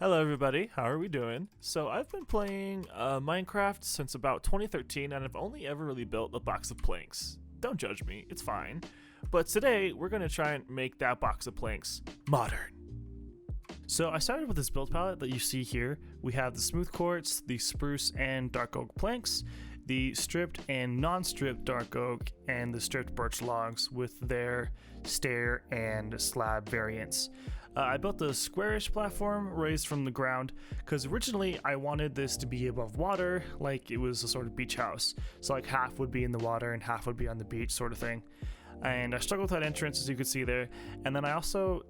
Hello everybody, how are we doing? So I've been playing Minecraft since about 2013 and I've only ever really built a box of planks. Don't judge me, it's fine. But today we're going to try and make that box of planks modern. So I started with this build palette that you see here. We have the smooth quartz, the spruce and dark oak planks, the stripped and non-stripped dark oak, and the stripped birch logs with their stair and slab variants. I built a squarish platform raised from the ground because originally I wanted this to be above water, like it was a sort of beach house. So like half would be in the water and half would be on the beach sort of thing. And I struggled with that entrance, as you can see there. And then I also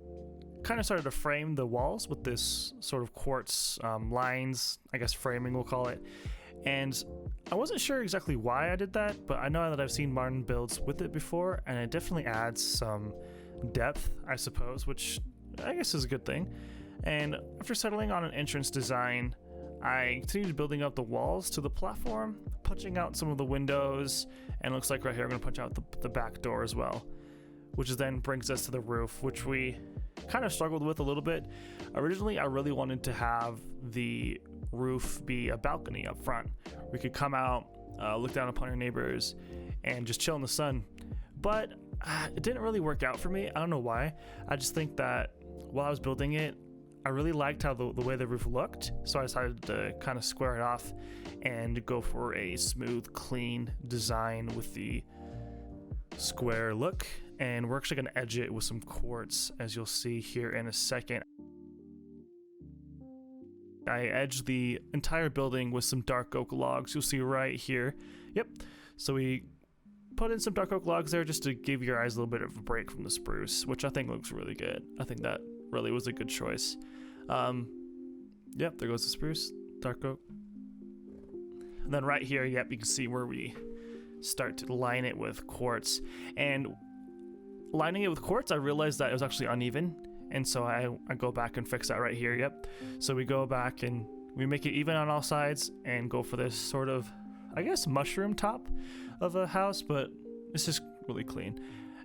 kind of started to frame the walls with this sort of quartz lines, I guess framing we'll call it. And I wasn't sure exactly why I did that, but I know that I've seen modern builds with it before, and it definitely adds some depth, I suppose, which I guess is a good thing. And after settling on an entrance design, I continued building up the walls to the platform, punching out some of the windows, and it looks like right here I'm going to punch out the back door as well, which then brings us to the roof, which we kind of struggled with a little bit. Originally, I really wanted to have the roof be a balcony up front. We could come out, look down upon our neighbors, and just chill in the sun. But it didn't really work out for me. I don't know why. I just think that while I was building it, I really liked how the way the roof looked, so I decided to kind of square it off and go for a smooth, clean design with the square look. And we're actually going to edge it with some quartz, as you'll see here in a second. I edged the entire building with some dark oak logs. You'll see right here. Yep. So we put in some dark oak logs there just to give your eyes a little bit of a break from the spruce, which I think looks really good. I think that really was a good choice. Yep, there goes the spruce, dark oak. And then right here, yep, you can see where we start to line it with quartz. And lining it with quartz, I realized that it was actually uneven. And so I go back and fix that right here, yep. So we go back and we make it even on all sides and go for this sort of, I guess, mushroom top of a house, but it's just really clean.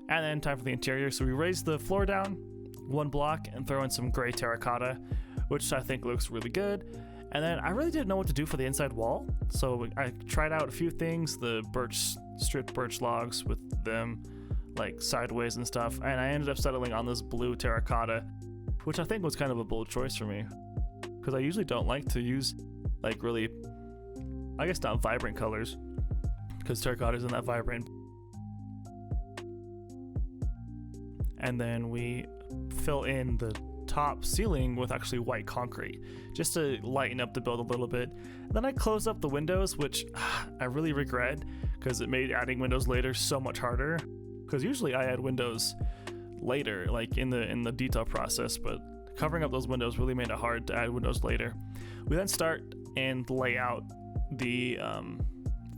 And then time for the interior. So we raise the floor down one block and throw in some gray terracotta, which I think looks really good. And then I really didn't know what to do for the inside wall, so I tried out a few things, the stripped birch logs with them like sideways and stuff, and I ended up settling on this blue terracotta, which I think was kind of a bold choice for me, because I usually don't like to use like really, I guess, not vibrant colors, because terracotta isn't that vibrant. And then we fill in the top ceiling with actually white concrete just to lighten up the build a little bit. And then I closed up the windows, which I really regret because it made adding windows later so much harder, because usually I add windows later, like in the detail process, but covering up those windows really made it hard to add windows later. We then start and lay out the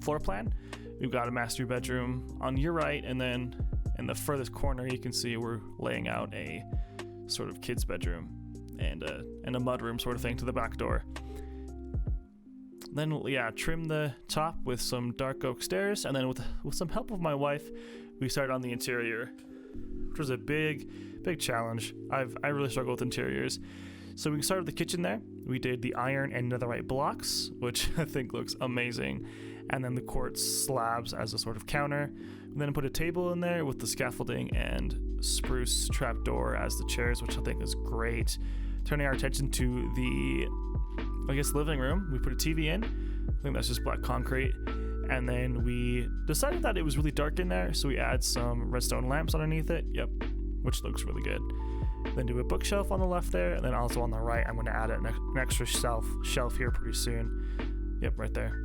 floor plan. We've got a master bedroom on your right, and then in the furthest corner you can see we're laying out a sort of kid's bedroom and a mudroom sort of thing to the back door. Then trim the top with some dark oak stairs, and then with some help of my wife, we started on the interior, which was a big challenge. I really struggle with interiors. So we started with the kitchen there. We did the iron and netherite blocks, which I think looks amazing, and then the quartz slabs as a sort of counter. And then put a table in there with the scaffolding and spruce trapdoor as the chairs, which I think is great. Turning our attention to the, I guess, living room, we put a TV in. I think that's just black concrete. And then we decided that it was really dark in there, so we add some redstone lamps underneath it. Yep, which looks really good. Then do a bookshelf on the left there, and then also on the right, I'm going to add an extra shelf here pretty soon. Yep, right there.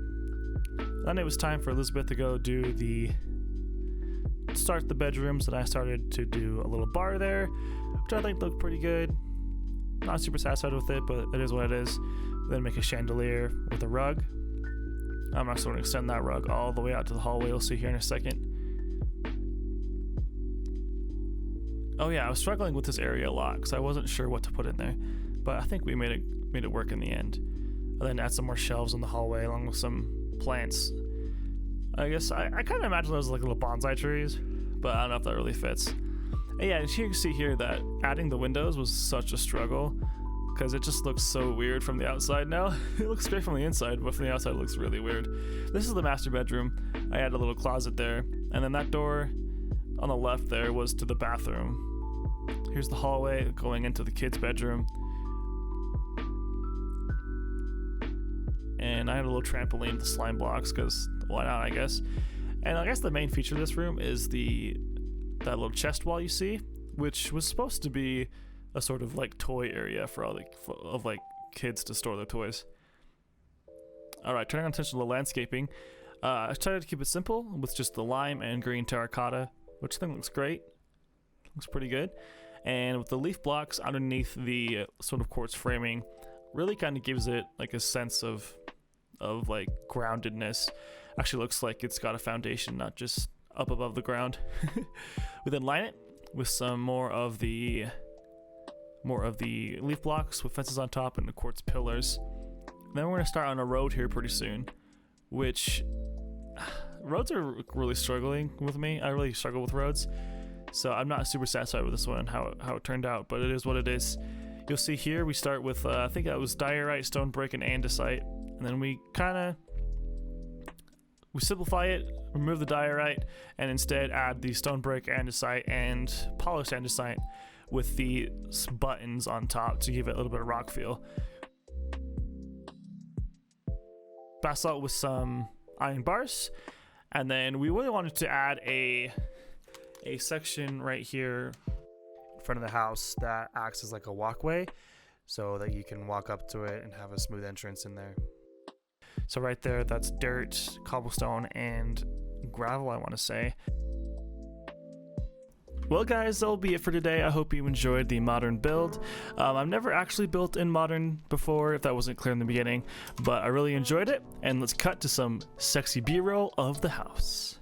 Then it was time for Elizabeth to go start the bedrooms, and I started to do a little bar there, which I think looked pretty good. Not super satisfied with it, but it is what it is. Then make a chandelier with a rug. I'm also going to extend that rug all the way out to the hallway. You'll see here in a second. Oh yeah, I was struggling with this area a lot because I wasn't sure what to put in there, but I think we made it work in the end. And then add some more shelves in the hallway along with some plants. I guess I kind of imagine those like little bonsai trees, but I don't know if that really fits. And yeah, and you can see here that adding the windows was such a struggle because it just looks so weird from the outside now. It looks great from the inside, but from the outside it looks really weird. This is the master bedroom. I had a little closet there, and then that door on the left there was to the bathroom. Here's the hallway going into the kids' bedroom. And I had a little trampoline with slime blocks, because why not, I guess. And I guess the main feature of this room is that little chest wall you see, which was supposed to be a sort of like toy area for all the kids to store their toys. All right, turning our attention to the landscaping. I tried to keep it simple with just the lime and green terracotta, which I think looks great. Looks pretty good. And with the leaf blocks underneath the sort of quartz framing, really kind of gives it like a sense of like groundedness. Actually looks like it's got a foundation, not just up above the ground. We then line it with some more of the leaf blocks with fences on top and the quartz pillars. Then we're gonna start on a road here pretty soon, which roads are really struggling with me. I really struggle with roads, so I'm not super satisfied with this one, how it turned out, but it is what it is. You'll see here we start with I think that was diorite, stone brick, and andesite, and then we simplify it, remove the diorite, and instead add the stone brick, andesite, and polished andesite with the buttons on top to give it a little bit of rock feel. Basalt with some iron bars, and then we really wanted to add a section right here in front of the house that acts as like a walkway, so that you can walk up to it and have a smooth entrance in there. So right there, that's dirt, cobblestone, and gravel, I want to say. Well guys, that'll be it for today. I hope you enjoyed the modern build. I've never actually built in modern before, if that wasn't clear in the beginning, but I really enjoyed it, and let's cut to some sexy B-roll of the house.